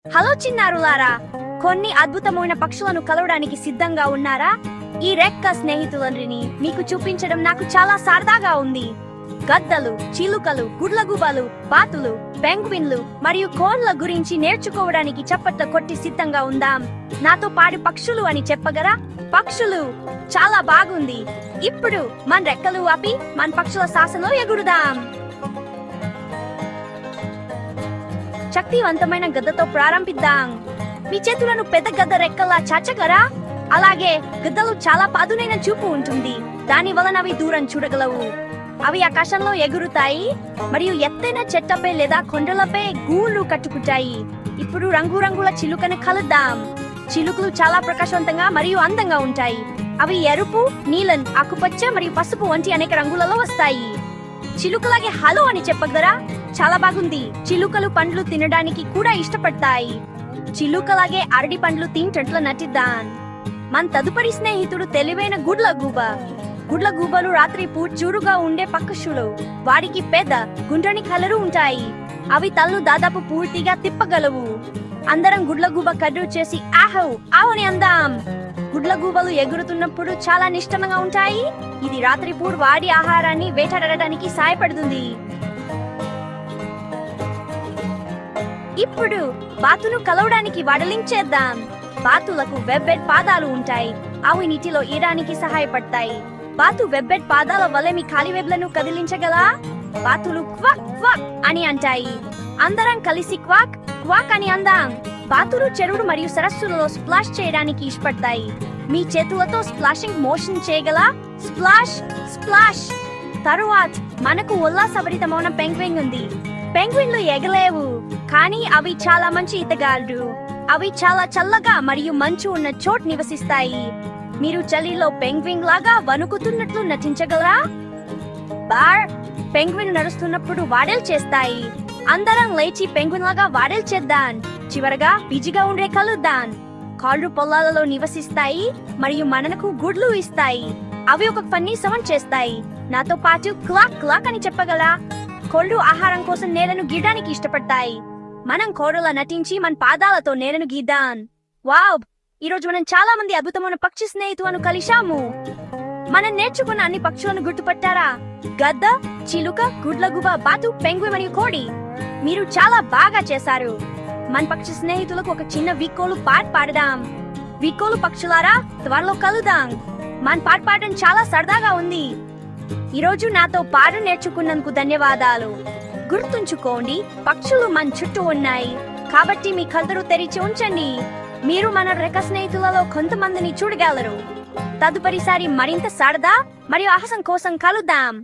Hello చిన్నారులారా, కొన్ని అద్భుతమైన పక్షులను కలవడానికి సిద్ధంగా ఉన్నారా? ఈ రెక్క స్నేహితులని మీకు చూపించడం నాకు చాలా సరదాగా ఉంది. గద్దలు, చిలుకలు, గుడ్లగూబలు, బాతులు, పెంగ్విన్లు మరియు కోళ్ల గురించి నేర్చుకోవడానికి చప్పట్ల కొట్టి సిద్ధంగా ఉందాం. నాతో పాటు పక్షులు అని చెప్పగరా? పక్షులు చాలా బాగుంది. ఇప్పుడు మన రెక్కలు ఆపి మన పక్షుల శాసనలో ఎగురుదాం. శక్తివంతమైన గద్దతో ప్రారంభిద్దాం. మీ చేతులను పెద్ద గద్ద రెక్కలా చాచగరా? అలాగే గద్దలు చాలా పదునైన చూపు ఉంటుంది. దాని వలన అవి దూరం చూడగలవు. అవి ఆకాశంలో ఎగురుతాయి మరియు ఎత్తైన చెట్టపై లేదా కొండలపై గూళ్ళు కట్టుకుంటాయి. ఇప్పుడు రంగురంగుల చిలుకను కలుద్దాం. చిలుకలు చాలా ప్రకాశవంతంగా మరియు అందంగా ఉంటాయి. అవి ఎరుపు, నీలం, ఆకుపచ్చ మరియు పసుపు వంటి అనేక రంగులలో వస్తాయి. చిలుకలాగే హలో అని చెప్పగలరా? చాలా బాగుంది. చిలుకలు పండ్లు తినడానికి కూడా ఇష్టపడతాయి. చిలుకలాగే అరటి పండ్లు తింటట్లు నటిద్దాం. మన తదుపరి స్నేహితుడు తెలివైన గుడ్లగూబ. గుడ్లగూబలు రాత్రి పూట చురుగా ఉండే పక్షులు. వాడికి పెద్ద గుండ్రని కలరు ఉంటాయి. అవి తలను దాదాపు పూర్తిగా తిప్పగలవు. అందరం గుడ్లగూబ కర్రు చేసి ఆహో ఆహోని అందాం. గుడ్లగూబలు ఎగురుతున్నప్పుడు చాలా నిష్టంగా ఉంటాయి. ఇది రాత్రి పూట వాడి ఆహారాన్ని వేటాడడానికి సహాయపడుతుంది. ఇప్పుడు బాతును కలవడానికి వడలించేద్దాం. బాతులకు వెబ్బెడ్ పాదాలు ఉంటాయి. అవి నీటిలో ఈయడానికి సహాయపడతాయి. బాతు వెబ్బెడ్ పాదాల వల్ల మీ కాలి వెబ్లను కదిలించగలా? బాతులు క్వాక్ క్వాక్ అని అంటాయి. అందరం కలిసి క్వాక్ క్వాక్ అని అందాం. బాతులు చెరువులు మరియు సరస్సులలో స్ప్లాష్ చేయడానికి ఇష్టపడతాయి. మీ చేతులతో స్ప్లాషింగ్ మోషన్ చేయగలా? Splash splash. తరువాత మనకు ఉల్లాసభరితమైన పెంగ్విన్ ఉంది. పెంగ్విన్లు ఎగలేవు, కానీ అవి చాలా మంచి ఈతగాళ్ళు. అవి చాలా చల్లగా మరియు మంచు ఉన్న చోటు నివసిస్తాయి. మీరు చలిలో పెంగ్విన్ లాగా వణుకుతున్నట్లు నటించగలరా? బార్ పెంగ్విన్ నడుస్తున్నప్పుడు వాడేలు చేస్తాయి. అందరం లేచి పెంగ్విన్ లాగా వాడేలు చేద్దాం. చివరగా బిజీగా ఉండే కలుద్దాం. కాళ్ళు పొలాలలో నివసిస్తాయి మరియు మనకు గుడ్లు ఇస్తాయి. అవి ఒక ఫన్నీ సౌండ్ చేస్తాయి. నాతో పాటు క్లాక్ క్లాక్ అని చెప్పగలరా? కోళ్లు ఆహారం కోసం నేలను గీయడానికి ఇష్టపడతాయి. మనం కోడలా నటించి మన పాదాలతో నేలను గీద్దాం. వావ్! ఈరోజు మనం చాలా మంది అద్భుతమైన పక్షి స్నేహితులను కలిశాము. మనం నేర్చుకున్న అన్ని పక్షులను గుర్తుపట్టారా? గద్ద, చిలుక, గుడ్లగూబ, బాతు, పెంగ్విన్ మరియు కోడి. మీరు చాలా బాగా చేశారు. మన పక్షి స్నేహితులకు ఒక చిన్న వీకోలు పాట పాడదాం. వీకోలు పక్షులారా, త్వరలో కలుద్దాం. మన పాట పాడడం చాలా సరదాగా ఉంది. ఈరోజు నాతో పాట నేర్చుకున్నందుకు ధన్యవాదాలు. గుర్తుంచుకోండి, పక్షులు మన చుట్టూ ఉన్నాయి కాబట్టి మీ కళ్ళను తెరిచి ఉంచండి. మీరు మన రెక్క స్నేహితులలో కొంతమందిని చూడగలరు. తదుపరిసారి మరింత సరదా మరియు ఆహాసం కోసం కలుద్దాం.